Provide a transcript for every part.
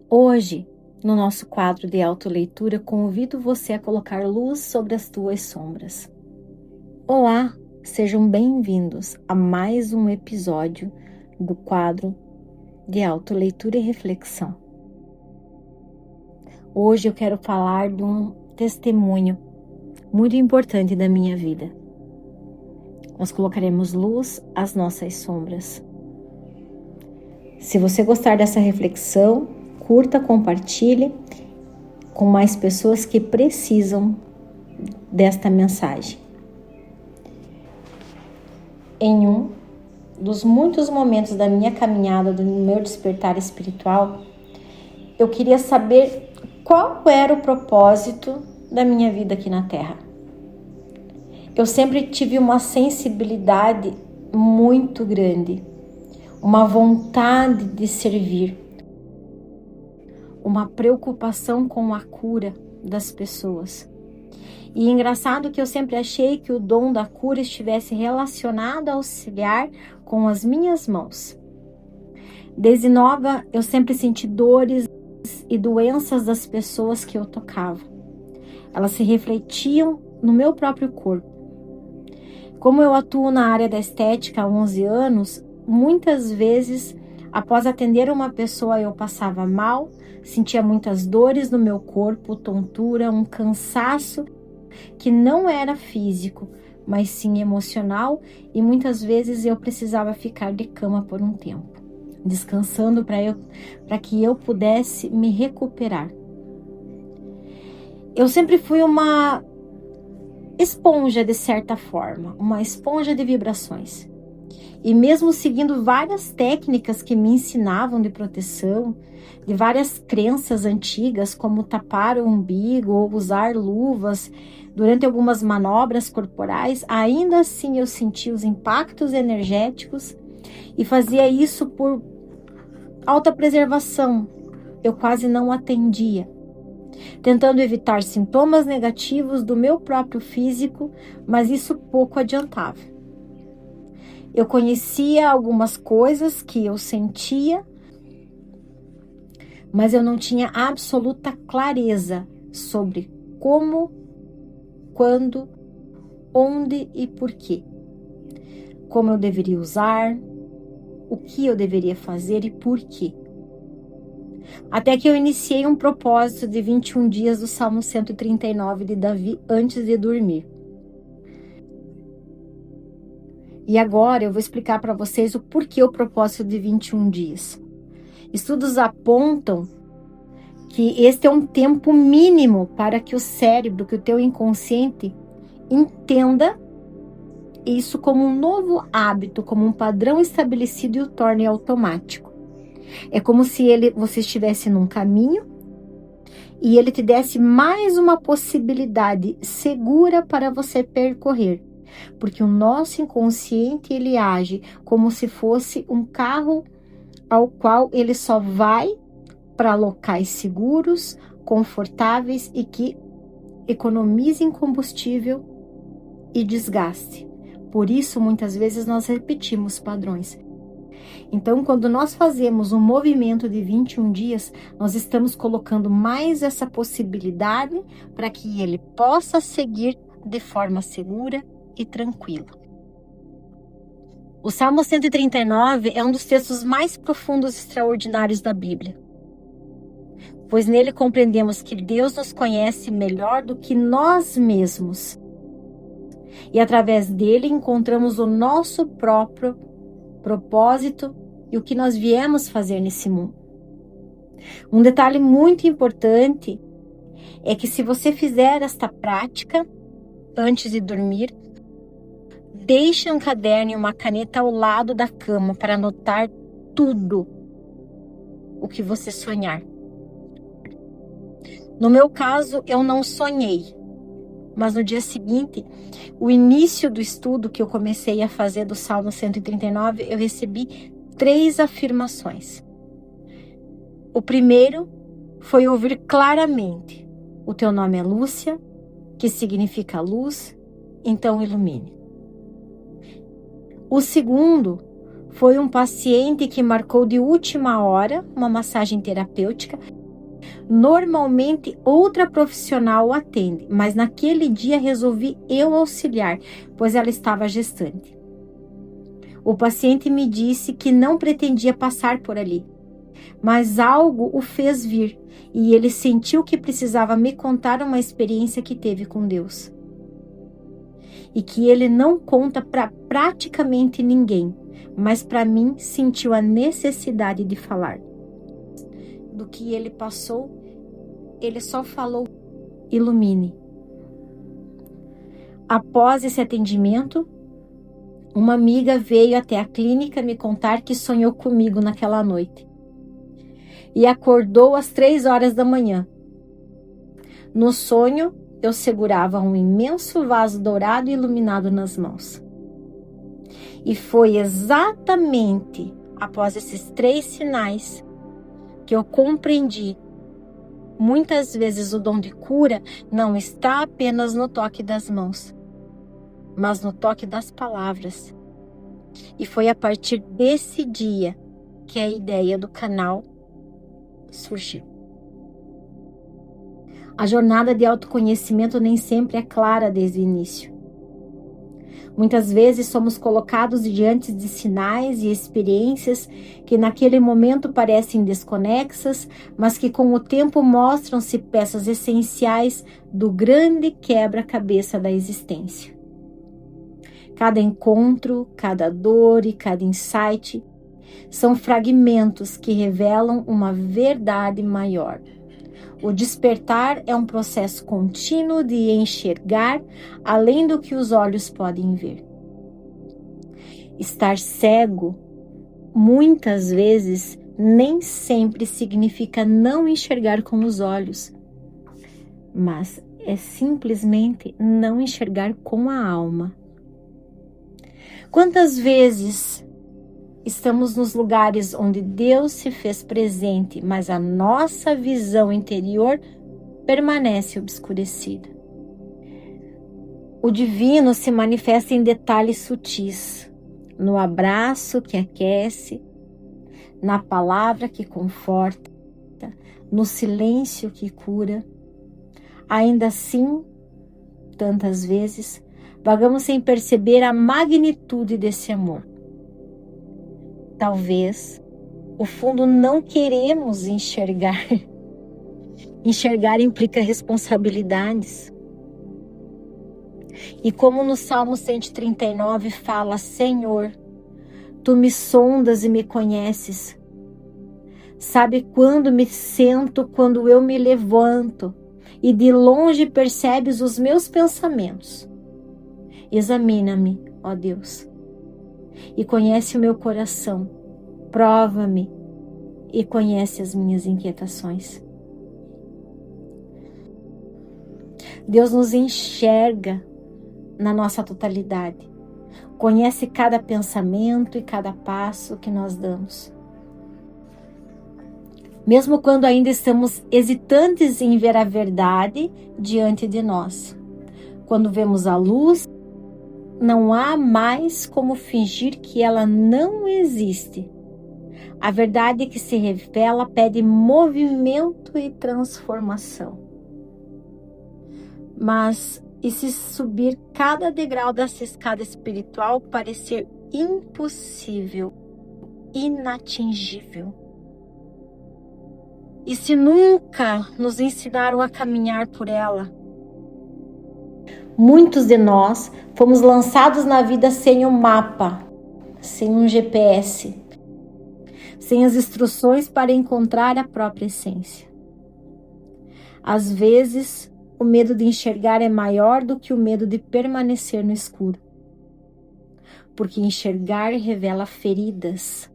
Hoje, no nosso quadro de autoleitura, convido você a colocar luz sobre as tuas sombras. Olá, sejam bem-vindos a mais um episódio do quadro de autoleitura e reflexão. Hoje eu quero falar de um testemunho muito importante da minha vida. Nós colocaremos luz às nossas sombras. Se você gostar dessa reflexão, curta, compartilhe com mais pessoas que precisam desta mensagem. Em um dos muitos momentos da minha caminhada, do meu despertar espiritual, eu queria saber qual era o propósito da minha vida aqui na Terra. Eu sempre tive uma sensibilidade muito grande, uma vontade de servir, uma preocupação com a cura das pessoas. E engraçado que eu sempre achei que o dom da cura estivesse relacionado a auxiliar com as minhas mãos. Desde nova, eu sempre senti dores e doenças das pessoas que eu tocava. Elas se refletiam no meu próprio corpo. Como eu atuo na área da estética há 11 anos, muitas vezes, após atender uma pessoa, eu passava mal, sentia muitas dores no meu corpo, tontura, um cansaço que não era físico, mas sim emocional, e muitas vezes eu precisava ficar de cama por um tempo, descansando para que eu pudesse me recuperar. Eu sempre fui uma esponja de certa forma, uma esponja de vibrações. E mesmo seguindo várias técnicas que me ensinavam de proteção, de várias crenças antigas, como tapar o umbigo ou usar luvas durante algumas manobras corporais, ainda assim eu sentia os impactos energéticos e fazia isso por autopreservação. Eu quase não atendia, tentando evitar sintomas negativos do meu próprio físico, mas isso pouco adiantava. Eu conhecia algumas coisas que eu sentia, mas eu não tinha absoluta clareza sobre como, quando, onde e porquê. Como eu deveria usar, o que eu deveria fazer e porquê. Até que eu iniciei um propósito de 21 dias do Salmo 139 de Davi antes de dormir. E agora eu vou explicar para vocês o porquê o propósito de 21 dias. Estudos apontam que este é um tempo mínimo para que o cérebro, que o teu inconsciente, entenda isso como um novo hábito, como um padrão estabelecido e o torne automático. É como se você estivesse num caminho e ele te desse mais uma possibilidade segura para você percorrer. Porque o nosso inconsciente, ele age como se fosse um carro ao qual ele só vai para locais seguros, confortáveis e que economizem combustível e desgaste. Por isso, muitas vezes, nós repetimos padrões. Então, quando nós fazemos um movimento de 21 dias, nós estamos colocando mais essa possibilidade para que ele possa seguir de forma segura e tranquila. O Salmo 139 é um dos textos mais profundos e extraordinários da Bíblia, pois nele compreendemos que Deus nos conhece melhor do que nós mesmos e através dele encontramos o nosso próprio propósito e o que nós viemos fazer nesse mundo. Um detalhe muito importante é que se você fizer esta prática antes de dormir, deixe um caderno e uma caneta ao lado da cama para anotar tudo o que você sonhar. No meu caso, eu não sonhei, mas no dia seguinte, o início do estudo que eu comecei a fazer do Salmo 139, eu recebi 3 afirmações. O primeiro foi ouvir claramente: o teu nome é Lúcia, que significa luz, então ilumine. O segundo foi um paciente que marcou de última hora uma massagem terapêutica Normalmente outra profissional o atende, mas naquele dia resolvi eu auxiliar, pois ela estava gestante. O paciente me disse que não pretendia passar por ali, mas algo o fez vir e ele sentiu que precisava me contar uma experiência que teve com Deus. E que ele não conta para praticamente ninguém, mas para mim sentiu a necessidade de falar. Do que ele passou, ele só falou: ilumine. Após esse atendimento, uma amiga veio até a clínica me contar que sonhou comigo naquela noite. E acordou às 3 horas da manhã. No sonho, eu segurava um imenso vaso dourado e iluminado nas mãos. E foi exatamente após esses 3 sinais que eu compreendi. Muitas vezes o dom de cura não está apenas no toque das mãos, mas no toque das palavras. E foi a partir desse dia que a ideia do canal surgiu. A jornada de autoconhecimento nem sempre é clara desde o início. Muitas vezes somos colocados diante de sinais e experiências que naquele momento parecem desconexas, mas que com o tempo mostram-se peças essenciais do grande quebra-cabeça da existência. Cada encontro, cada dor e cada insight são fragmentos que revelam uma verdade maior. O despertar é um processo contínuo de enxergar além do que os olhos podem ver. Estar cego, muitas vezes, nem sempre significa não enxergar com os olhos, mas é simplesmente não enxergar com a alma. Quantas vezes estamos nos lugares onde Deus se fez presente, mas a nossa visão interior permanece obscurecida. O divino se manifesta em detalhes sutis, no abraço que aquece, na palavra que conforta, no silêncio que cura. Ainda assim, tantas vezes, vagamos sem perceber a magnitude desse amor. Talvez, o fundo, não queremos enxergar. Enxergar implica responsabilidades. E como no Salmo 139 fala: Senhor, Tu me sondas e me conheces. Sabe quando me sento, quando eu me levanto, e de longe percebes os meus pensamentos. Examina-me, ó Deus, e conhece o meu coração. Prova-me e conhece as minhas inquietações. Deus nos enxerga na nossa totalidade. Conhece cada pensamento e cada passo que nós damos. Mesmo quando ainda estamos hesitantes em ver a verdade diante de nós. Quando vemos a luz, não há mais como fingir que ela não existe. A verdade que se revela pede movimento e transformação. Mas e se subir cada degrau dessa escada espiritual parecer impossível, inatingível? E se nunca nos ensinaram a caminhar por ela? Muitos de nós fomos lançados na vida sem um mapa, sem um GPS, sem as instruções para encontrar a própria essência. Às vezes, o medo de enxergar é maior do que o medo de permanecer no escuro. Porque enxergar revela feridas,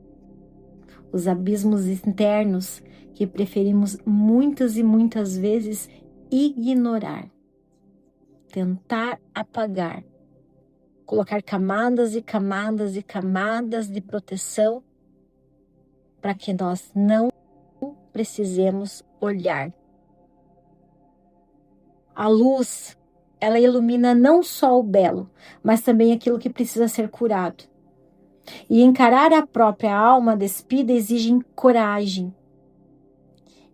os abismos internos que preferimos muitas e muitas vezes ignorar, tentar apagar, colocar camadas e camadas e camadas de proteção para que nós não precisemos olhar. A luz, ela ilumina não só o belo, mas também aquilo que precisa ser curado. E encarar a própria alma despida exige coragem.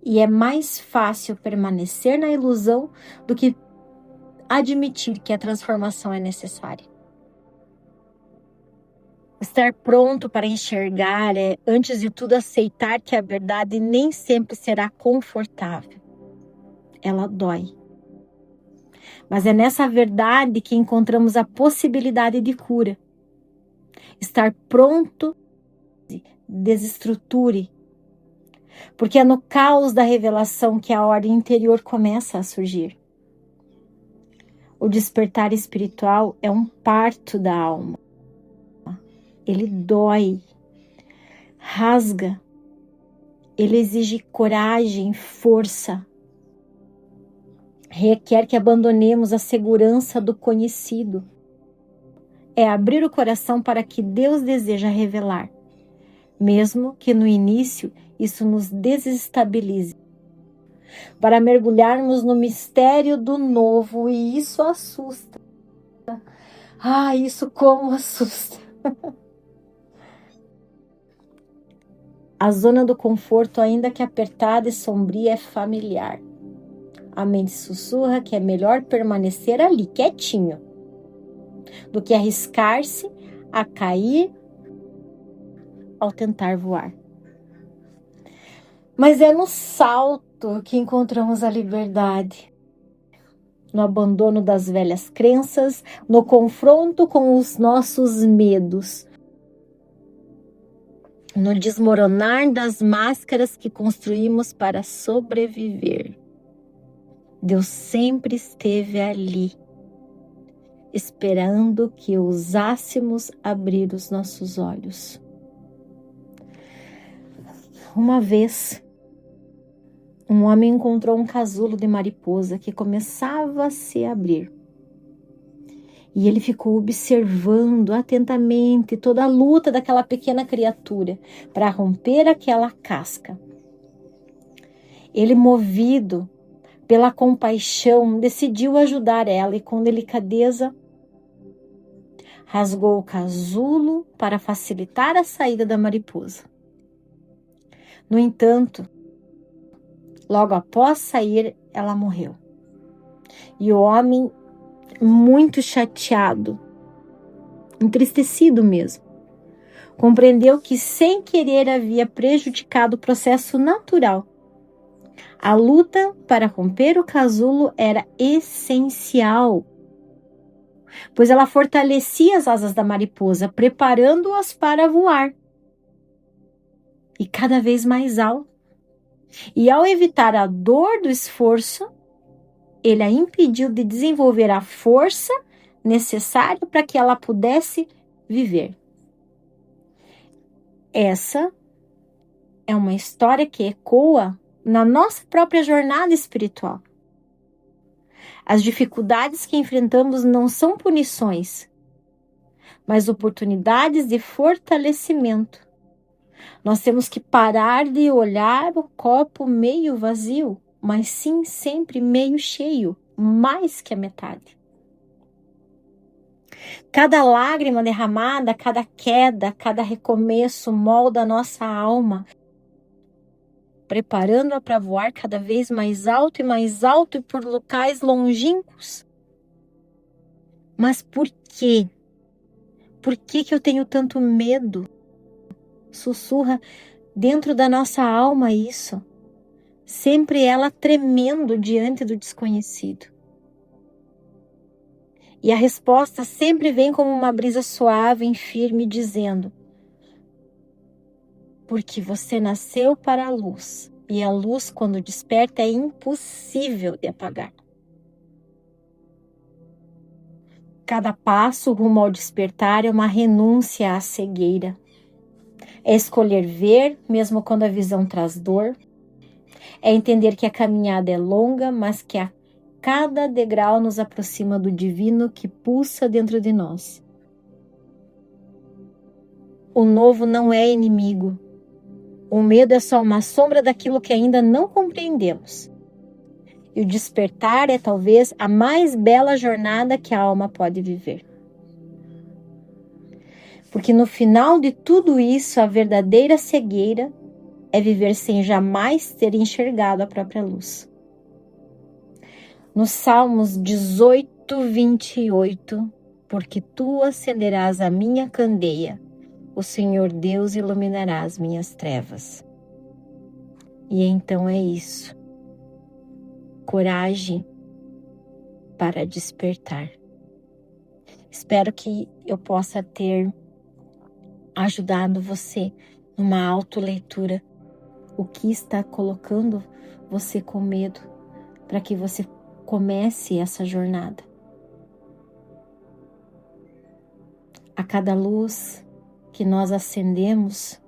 E é mais fácil permanecer na ilusão do que admitir que a transformação é necessária. Estar pronto para enxergar é, antes de tudo, aceitar que a verdade nem sempre será confortável. Ela dói. Mas é nessa verdade que encontramos a possibilidade de cura. Estar pronto, desestruture. Porque é no caos da revelação que a ordem interior começa a surgir. O despertar espiritual é um parto da alma. Ele dói, rasga, ele exige coragem, força. Requer que abandonemos a segurança do conhecido. É abrir o coração para que Deus deseja revelar, mesmo que no início isso nos desestabilize. Para mergulharmos no mistério do novo, e isso assusta. Isso como assusta. A zona do conforto, ainda que apertada e sombria, é familiar. A mente sussurra que é melhor permanecer ali, quietinho, do que arriscar-se a cair ao tentar voar. Mas é no salto que encontramos a liberdade. No abandono das velhas crenças, no confronto com os nossos medos, no desmoronar das máscaras que construímos para sobreviver. Deus sempre esteve ali, esperando que ousássemos abrir os nossos olhos. Uma vez, um homem encontrou um casulo de mariposa que começava a se abrir. E ele ficou observando atentamente toda a luta daquela pequena criatura para romper aquela casca. Ele, movido pela compaixão, decidiu ajudar ela e, com delicadeza, rasgou o casulo para facilitar a saída da mariposa. No entanto, logo após sair, ela morreu. E o homem, muito chateado, entristecido mesmo, compreendeu que sem querer havia prejudicado o processo natural. A luta para romper o casulo era essencial, pois ela fortalecia as asas da mariposa, preparando-as para voar. E cada vez mais alto. E ao evitar a dor do esforço, ele a impediu de desenvolver a força necessária para que ela pudesse viver. Essa é uma história que ecoa na nossa própria jornada espiritual. As dificuldades que enfrentamos não são punições, mas oportunidades de fortalecimento. Nós temos que parar de olhar o copo meio vazio, mas sim sempre meio cheio, mais que a metade. Cada lágrima derramada, cada queda, cada recomeço molda a nossa alma, preparando-a para voar cada vez mais alto e por locais longínquos. Mas por quê? Por que eu tenho tanto medo? Sussurra dentro da nossa alma isso, sempre ela tremendo diante do desconhecido. E a resposta sempre vem como uma brisa suave e firme, dizendo: porque você nasceu para a luz, e a luz, quando desperta, é impossível de apagar. Cada passo rumo ao despertar é uma renúncia à cegueira. É escolher ver, mesmo quando a visão traz dor. É entender que a caminhada é longa, mas que a cada degrau nos aproxima do divino que pulsa dentro de nós. O novo não é inimigo. O medo é só uma sombra daquilo que ainda não compreendemos. E o despertar é talvez a mais bela jornada que a alma pode viver. Porque no final de tudo isso, a verdadeira cegueira é viver sem jamais ter enxergado a própria luz. Nos Salmos 18, 28, porque tu acenderás a minha candeia, o Senhor Deus iluminará as minhas trevas. E então é isso. Coragem para despertar. Espero que eu possa ter ajudado você numa autoleitura. O que está colocando você com medo, para que você comece essa jornada. A cada luz que nós acendemos,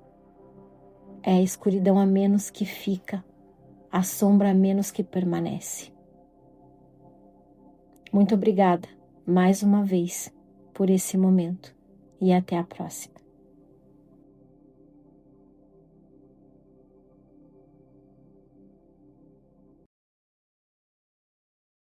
é a escuridão a menos que fica, a sombra a menos que permanece. Muito obrigada, mais uma vez, por esse momento, e até a próxima.